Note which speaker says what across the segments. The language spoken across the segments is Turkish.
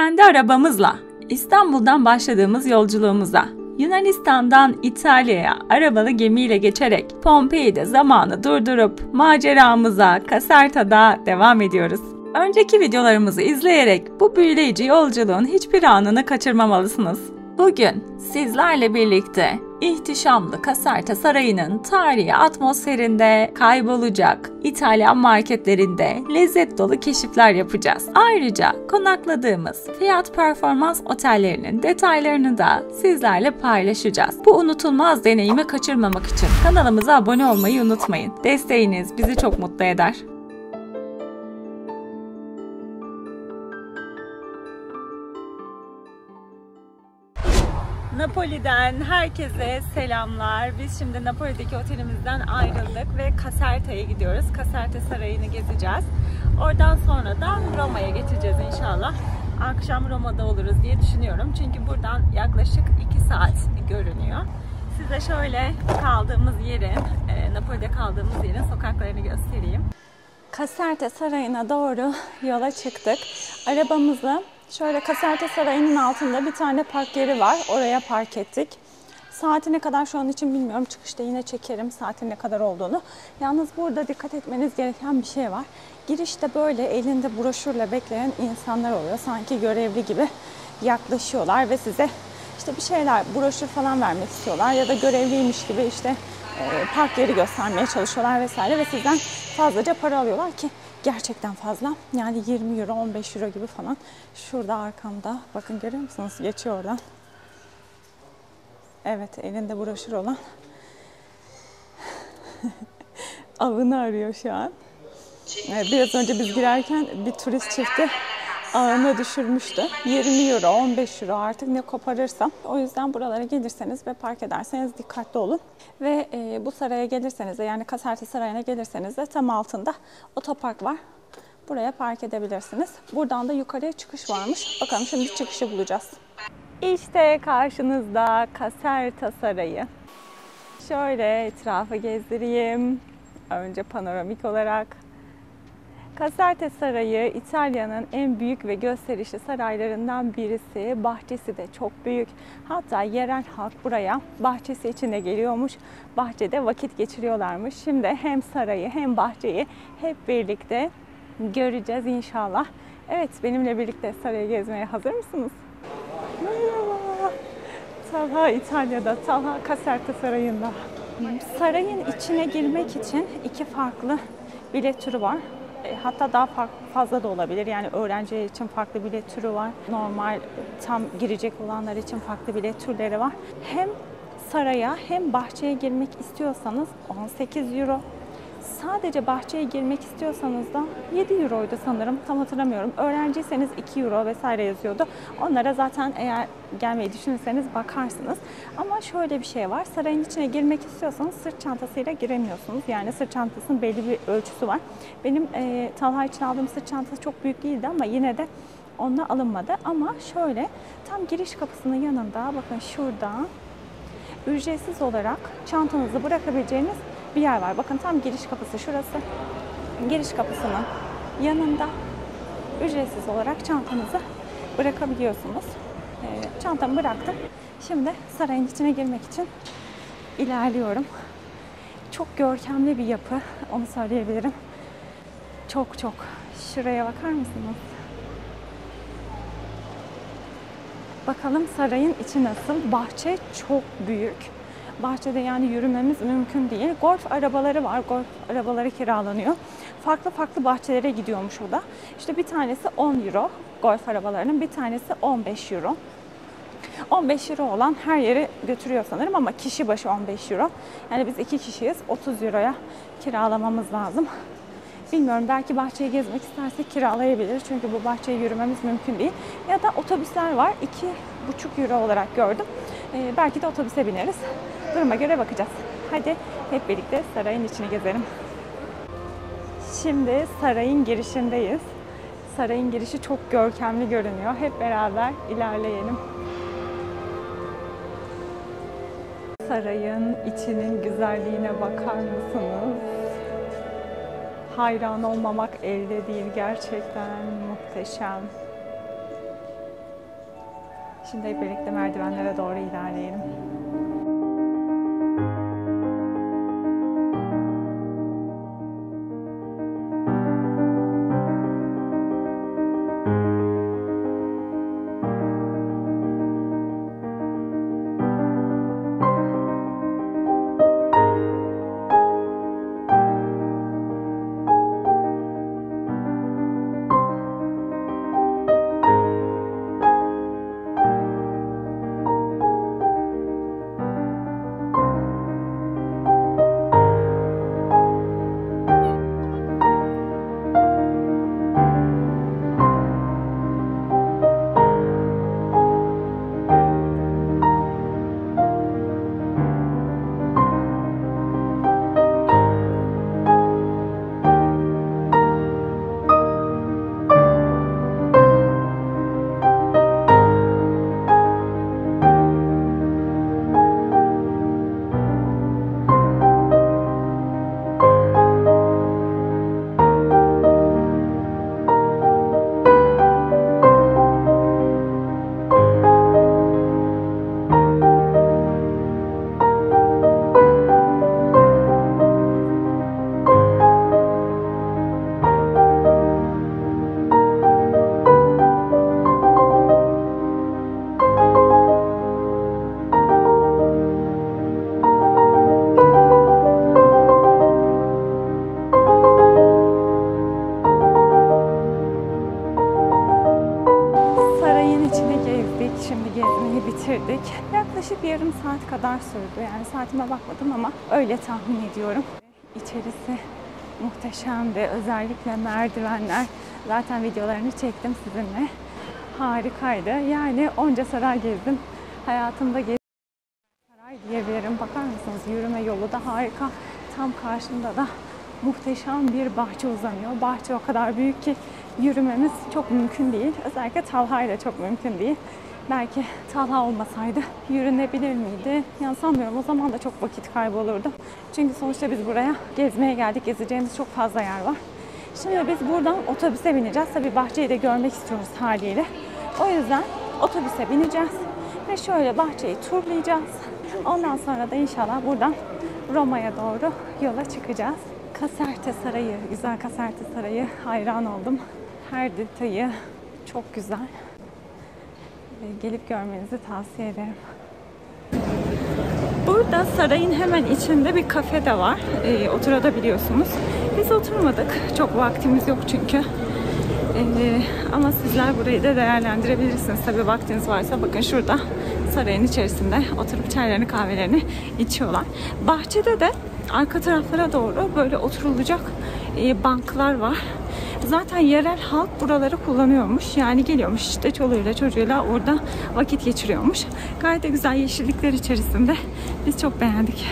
Speaker 1: Kendi arabamızla İstanbul'dan başladığımız yolculuğumuza, Yunanistan'dan İtalya'ya arabalı gemiyle geçerek Pompei'de zamanı durdurup maceramıza Caserta'da devam ediyoruz. Önceki videolarımızı izleyerek bu büyüleyici yolculuğun hiçbir anını kaçırmamalısınız. Bugün sizlerle birlikte ihtişamlı Caserta Sarayı'nın tarihi atmosferinde kaybolacak İtalyan marketlerinde lezzet dolu keşifler yapacağız. Ayrıca konakladığımız fiyat performans otellerinin detaylarını da sizlerle paylaşacağız. Bu unutulmaz deneyimi kaçırmamak için kanalımıza abone olmayı unutmayın. Desteğiniz bizi çok mutlu eder. Napoli'den herkese selamlar. Biz şimdi Napoli'deki otelimizden ayrıldık ve Caserta'ya gidiyoruz. Caserta Sarayı'nı gezeceğiz. Oradan sonra da Roma'ya geçeceğiz inşallah. Akşam Roma'da oluruz diye düşünüyorum. Çünkü buradan yaklaşık 2 saat görünüyor. Size şöyle kaldığımız yerin, Napoli'de kaldığımız yerin sokaklarını göstereyim. Caserta Sarayı'na doğru yola çıktık. Arabamızı şöyle Caserta Sarayı'nın altında bir tane park yeri var. Oraya park ettik. Saati ne kadar şu an için bilmiyorum. Çıkışta yine çekerim saatin ne kadar olduğunu. Yalnız burada dikkat etmeniz gereken bir şey var. Girişte böyle elinde broşürle bekleyen insanlar oluyor. Sanki görevli gibi yaklaşıyorlar ve size işte bir şeyler, broşür falan vermek istiyorlar. Ya da görevliymiş gibi işte park yeri göstermeye çalışıyorlar vesaire. Ve sizden fazlaca para alıyorlar ki gerçekten fazla. Yani 20 euro, 15 euro gibi falan. Şurada arkamda. Bakın görüyor musunuz? Geçiyor oradan. Evet, elinde broşür olan. Avını arıyor şu an. Biraz önce biz girerken bir turist çifti ağına düşürmüştü. 20 euro, 15 euro artık ne koparırsam. O yüzden buralara gelirseniz ve park ederseniz dikkatli olun. Ve bu saraya gelirseniz de, yani Caserta Sarayı'na gelirseniz de tam altında otopark var. Buraya park edebilirsiniz. Buradan da yukarıya çıkış varmış. Bakalım şimdi çıkışı bulacağız. İşte karşınızda Caserta Sarayı. Şöyle etrafı gezdireyim. Önce panoramik olarak. Caserta Sarayı İtalya'nın en büyük ve gösterişli saraylarından birisi. Bahçesi de çok büyük. Hatta yerel halk buraya bahçesi içinde geliyormuş. Bahçede vakit geçiriyorlarmış. Şimdi hem sarayı hem bahçeyi hep birlikte göreceğiz inşallah. Evet, benimle birlikte sarayı gezmeye hazır mısınız? Merhaba. Talha İtalya'da, Talha Caserta Sarayı'nda. Sarayın içine girmek için 2 farklı bilet türü var. Hatta daha fazla da olabilir. Yani öğrenciler için farklı bilet türü var. Normal tam girecek olanlar için farklı bilet türleri var. Hem saraya hem bahçeye girmek istiyorsanız 18 euro. Sadece bahçeye girmek istiyorsanız da 7 euroydu sanırım. Tam hatırlamıyorum. Öğrenciyseniz 2 euro vesaire yazıyordu. Onlara zaten eğer gelmeyi düşünürseniz bakarsınız. Ama şöyle bir şey var. Sarayın içine girmek istiyorsanız sırt çantasıyla giremiyorsunuz. Yani sırt çantasının belli bir ölçüsü var. Benim Talha için aldığım sırt çantası çok büyük değildi ama yine de onunla alınmadı. Ama şöyle tam giriş kapısının yanında, bakın şurada ücretsiz olarak çantanızı bırakabileceğiniz bir yer var. Bakın tam giriş kapısı şurası. Giriş kapısının yanında ücretsiz olarak çantanızı bırakabiliyorsunuz. Çantamı bıraktım. Şimdi sarayın içine girmek için ilerliyorum. Çok görkemli bir yapı, onu söyleyebilirim. Çok. Şuraya bakar mısınız? Bakalım sarayın içi nasıl? Bahçe çok büyük. Bahçede yani yürümemiz mümkün değil. Golf arabaları var. Golf arabaları kiralanıyor. Farklı bahçelere gidiyormuş o da. İşte bir tanesi 10 euro golf arabalarının, bir tanesi 15 euro. 15 euro olan her yere götürüyor sanırım ama kişi başı 15 euro. Yani biz 2 kişiyiz. 30 euroya kiralamamız lazım. Bilmiyorum, belki bahçeyi gezmek istersek kiralayabiliriz. Çünkü bu bahçeye yürümemiz mümkün değil. Ya da otobüsler var. 2,5 euro olarak gördüm. Belki de otobüse bineriz. Duruma göre bakacağız. Hadi hep birlikte sarayın içini gezelim. Şimdi sarayın girişindeyiz. Sarayın girişi çok görkemli görünüyor. Hep beraber ilerleyelim. Sarayın içinin güzelliğine bakar mısınız? Hayran olmamak elde değil, gerçekten muhteşem. Şimdi hep birlikte merdivenlere doğru ilerleyelim. Bitirdik. Yaklaşık yarım saat kadar sürdü. Yani saatime bakmadım ama öyle tahmin ediyorum. İçerisi muhteşemdi. Özellikle merdivenler. Zaten videolarını çektim sizinle. Harikaydı. Yani onca saray gezdim. Hayatımda gezdim. Saray diyebilirim. Bakar mısınız? Yürüme yolu da harika. Tam karşımda da muhteşem bir bahçe uzanıyor. Bahçe o kadar büyük ki yürümemiz çok mümkün değil. Özellikle Talha ile çok mümkün değil. Belki Talha olmasaydı yürünebilir miydi? Yani sanmıyorum. O zaman da çok vakit kaybolurdu. Çünkü sonuçta biz buraya gezmeye geldik. Gezeceğimiz çok fazla yer var. Şimdi biz buradan otobüse bineceğiz. Tabii bahçeyi de görmek istiyoruz haliyle. O yüzden otobüse bineceğiz. Ve şöyle bahçeyi turlayacağız. Ondan sonra da inşallah buradan Roma'ya doğru yola çıkacağız. Caserta Sarayı, güzel Caserta Sarayı. Hayran oldum. Her detayı çok güzel. Gelip görmenizi tavsiye ederim. Burada sarayın hemen içinde bir kafe de var. Oturabiliyorsunuz. Biz oturmadık. Çok vaktimiz yok çünkü. Ama sizler burayı da değerlendirebilirsiniz. Tabii vaktiniz varsa bakın şurada sarayın içerisinde oturup çaylarını kahvelerini içiyorlar. Bahçede de arka taraflara doğru böyle oturulacak banklar var. Zaten yerel halk buraları kullanıyormuş. Yani geliyormuş işte çoluğuyla çocuğuyla orada vakit geçiriyormuş. Gayet de güzel yeşillikler içerisinde. Biz çok beğendik.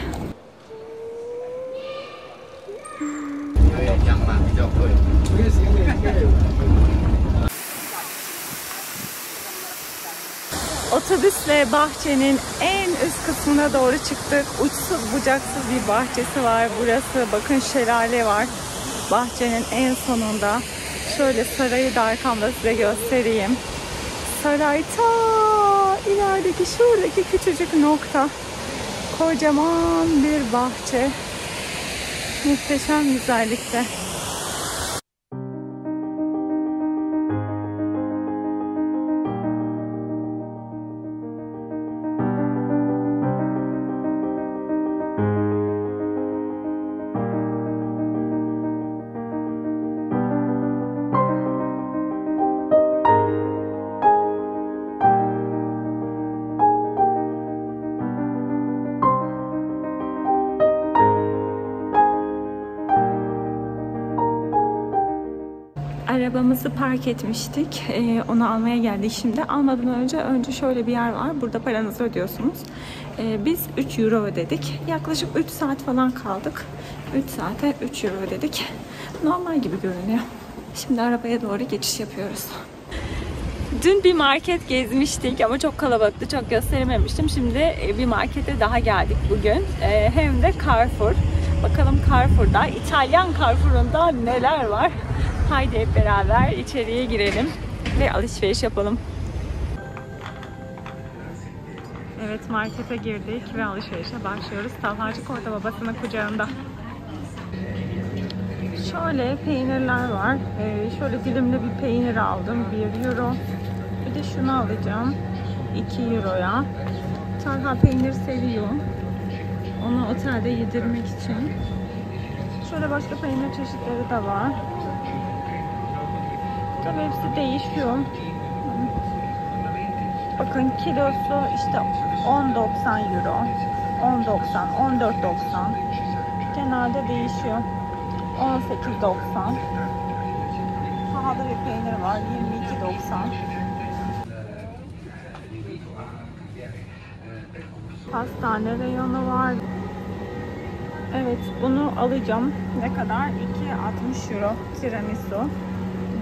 Speaker 1: Otobüsle bahçenin en üst kısmına doğru çıktık. Uçsuz bucaksız bir bahçesi var burası. Bakın şelale var. Bahçenin en sonunda. Şöyle sarayı da arkamda size göstereyim. Saray ta ilerideki şuradaki küçücük nokta. Kocaman bir bahçe. Muhteşem güzellikte. Arabamızı park etmiştik. Onu almaya geldik şimdi. Almadan önce şöyle bir yer var. Burada paranızı ödüyorsunuz. Biz 3 euro ödedik. Yaklaşık 3 saat falan kaldık. 3 saate 3 euro ödedik. Normal gibi görünüyor. Şimdi arabaya doğru geçiş yapıyoruz. Dün bir market gezmiştik ama çok kalabalıktı. Çok gösterememiştim. Şimdi bir markete daha geldik bugün. Hem de Carrefour. Bakalım Carrefour'da, İtalyan Carrefour'unda neler var? Haydi hep beraber içeriye girelim ve alışveriş yapalım. Evet, markete girdik ve alışverişe başlıyoruz. Talhacık orada babasının kucağında. Şöyle peynirler var. Şöyle dilimli bir peynir aldım. 1 euro. Bir de şunu alacağım. 2 euroya. Talha peynir seviyor. Onu otelde yedirmek için. Şöyle başka peynir çeşitleri de var. Tabii hepsi değişiyor. Bakın kilosu işte 10.90 euro. 10.90, 14.90. Genelde değişiyor. 18.90. Pahalı bir peynir var. 22.90. Pastane reyonu var. Evet, bunu alacağım. Ne kadar? 2.60 euro tiramisu.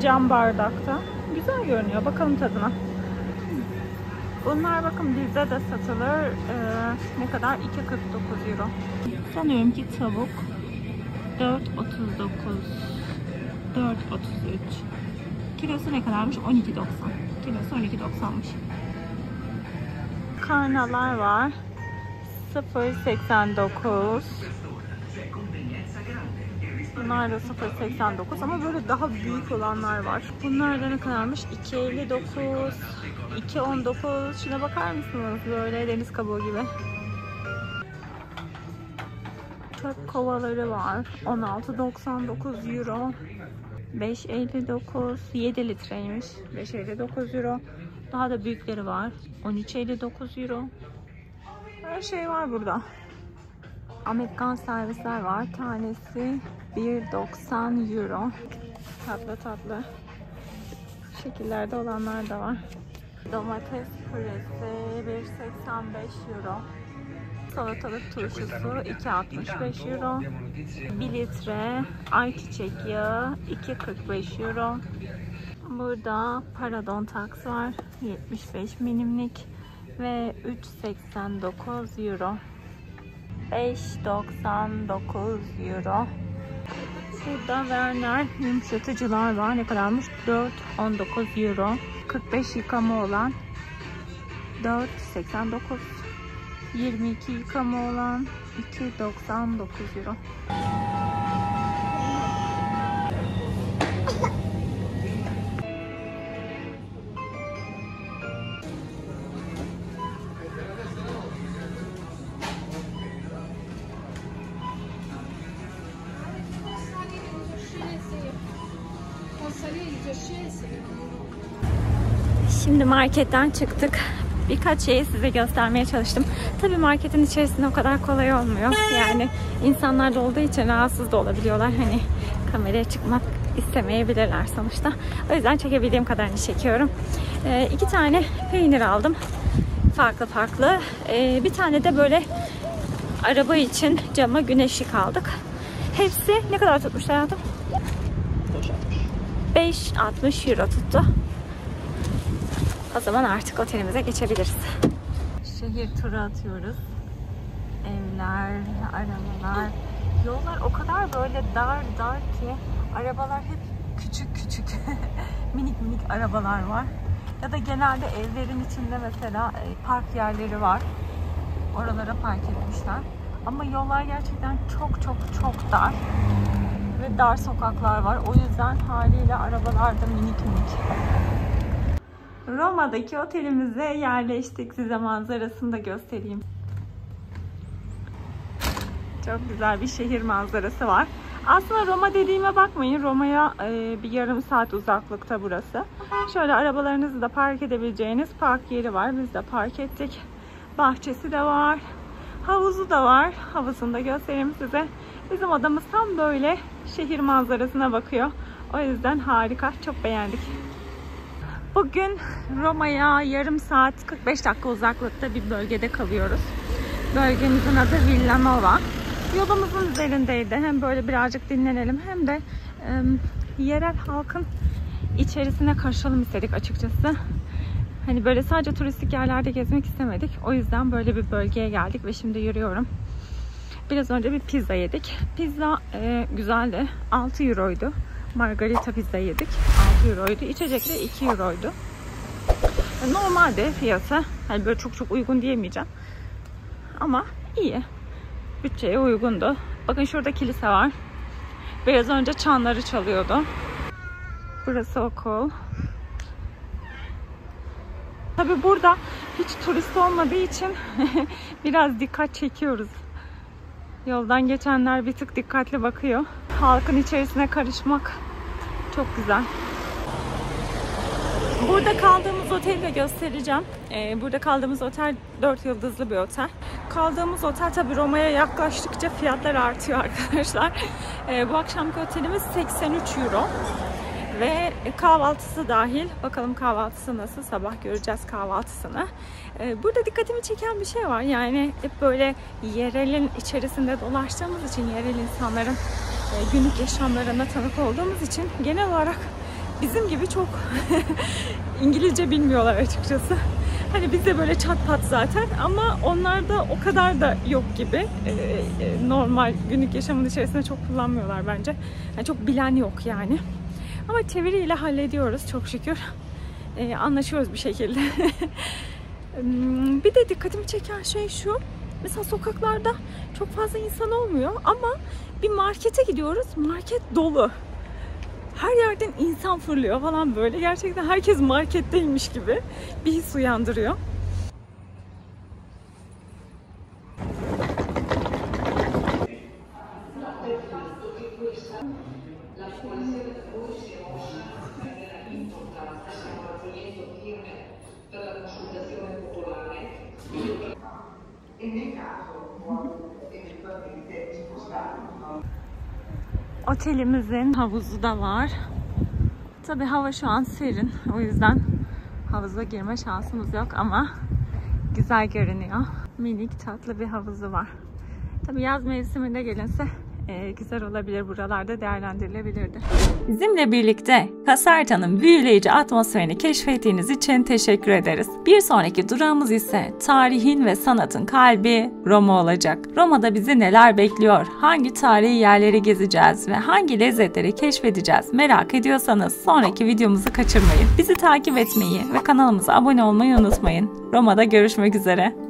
Speaker 1: Cam bardakta. Güzel görünüyor. Bakalım tadına. Bunlar bakın bizde de satılır. Ne kadar? 2.49 euro. Sanıyorum ki tavuk 4.39, 4.33. Kilosu ne kadarmış? 12.90. Kilosu 12.90'mış. Karnalar var. 0.89. Bunlar da 0.89 ama böyle daha büyük olanlar var. Bunlar da ne kadarmış? 2.59, 2.19. Şuna bakar mısınız? Böyle deniz kabuğu gibi. Çöp kovaları var. 16.99 euro. 5.59. 7 litreymiş. 5.59 euro. Daha da büyükleri var. 13.59 euro. Her şey var burada. Amerikan servisler var. Tanesi 1.90 euro. Tatlı tatlı şekillerde olanlar da var. Domates püresi 1.85 euro. Salatalık turşusu 2.65 euro. 1 litre ayçiçek yağı 2.45 euro. Burada Paradon Tax var. 75 milimlik ve 3.89 euro. 5.99 euro. Burada Werner yumuşatıcılar var. Ne kadarmış? 4.19 euro. 45 yıkama olan 4.89. 22 yıkama olan 2.99 euro. Şimdi marketten çıktık. Birkaç şeyi size göstermeye çalıştım. Tabii marketin içerisinde o kadar kolay olmuyor. Yani insanlar da olduğu için rahatsız da olabiliyorlar. Hani kameraya çıkmak istemeyebilirler sonuçta. O yüzden çekebildiğim kadarını çekiyorum. 2 tane peynir aldım. Farklı farklı. Bir tane de böyle araba için cama güneş ışık aldık. Hepsi ne kadar tutmuş hayatım? 5.60 euro tuttu. O zaman artık otelimize geçebiliriz. Şehir turu atıyoruz. Evler, arabalar. Yollar o kadar böyle dar ki arabalar hep küçük minik arabalar var. Ya da genelde evlerin içinde mesela park yerleri var. Oralara park etmişler. Ama yollar gerçekten çok dar. Ve dar sokaklar var. O yüzden haliyle arabalar da minik. Roma'daki otelimize yerleştik. Size manzarasını da göstereyim. Çok güzel bir şehir manzarası var. Aslında Roma dediğime bakmayın. Roma'ya bir yarım saat uzaklıkta burası. Şöyle arabalarınızı da park edebileceğiniz park yeri var. Biz de park ettik. Bahçesi de var. Havuzu da var. Havuzunu da göstereyim size. Bizim odamız tam böyle şehir manzarasına bakıyor. O yüzden harika. Çok beğendik. Bugün Roma'ya yarım saat 45 dakika uzaklıkta bir bölgede kalıyoruz. Bölgemizin adı Villanova. Yolumuzun üzerindeydi. Hem böyle birazcık dinlenelim hem de yerel halkın içerisine karışalım istedik açıkçası. Hani böyle sadece turistik yerlerde gezmek istemedik. O yüzden böyle bir bölgeye geldik ve şimdi yürüyorum. Biraz önce bir pizza yedik. Pizza güzeldi. 6 euroydu. Margarita pizza yedik. 6 euroydu. İçecek de 2 euroydu. Normal de fiyatı. Hani böyle çok uygun diyemeyeceğim. Ama iyi. Bütçeye uygundu. Bakın şurada kilise var. Biraz önce çanları çalıyordu. Burası okul. Tabii burada hiç turist olmadığı için biraz dikkat çekiyoruz. Yoldan geçenler bir tık dikkatli bakıyor. Halkın içerisine karışmak çok güzel. Burada kaldığımız oteli de göstereceğim. Burada kaldığımız otel 4 yıldızlı bir otel. Kaldığımız otel tabii Roma'ya yaklaştıkça fiyatlar artıyor arkadaşlar. Bu akşamki otelimiz 83 euro. Ve kahvaltısı dahil. Bakalım kahvaltısı nasıl? Sabah göreceğiz kahvaltısını. Burada dikkatimi çeken bir şey var. Yani hep böyle yerelin içerisinde dolaştığımız için, yerel insanların günlük yaşamlarına tanık olduğumuz için genel olarak bizim gibi çok İngilizce bilmiyorlar açıkçası. Hani bizde böyle çat pat zaten ama onlarda o kadar da yok gibi. Normal günlük yaşamın içerisinde çok kullanmıyorlar bence. Yani çok bilen yok yani. Ama çeviriyle hallediyoruz çok şükür. Anlaşıyoruz bir şekilde. Bir de dikkatimi çeken şey şu. Mesela sokaklarda çok fazla insan olmuyor ama bir markete gidiyoruz. Market dolu. Her yerden insan fırlıyor falan böyle. Gerçekten herkes marketteymiş gibi bir his uyandırıyor. Otelimizin havuzu da var. Tabii hava şu an serin. O yüzden havuza girme şansımız yok ama güzel görünüyor. Minik tatlı bir havuzu var. Tabii yaz mevsiminde gelinse güzel olabilir. Buralarda değerlendirilebilirdi. Bizimle birlikte Caserta'nın büyüleyici atmosferini keşfettiğiniz için teşekkür ederiz. Bir sonraki durağımız ise tarihin ve sanatın kalbi Roma olacak. Roma'da bizi neler bekliyor? Hangi tarihi yerleri gezeceğiz ve hangi lezzetleri keşfedeceğiz? Merak ediyorsanız sonraki videomuzu kaçırmayın. Bizi takip etmeyi ve kanalımıza abone olmayı unutmayın. Roma'da görüşmek üzere.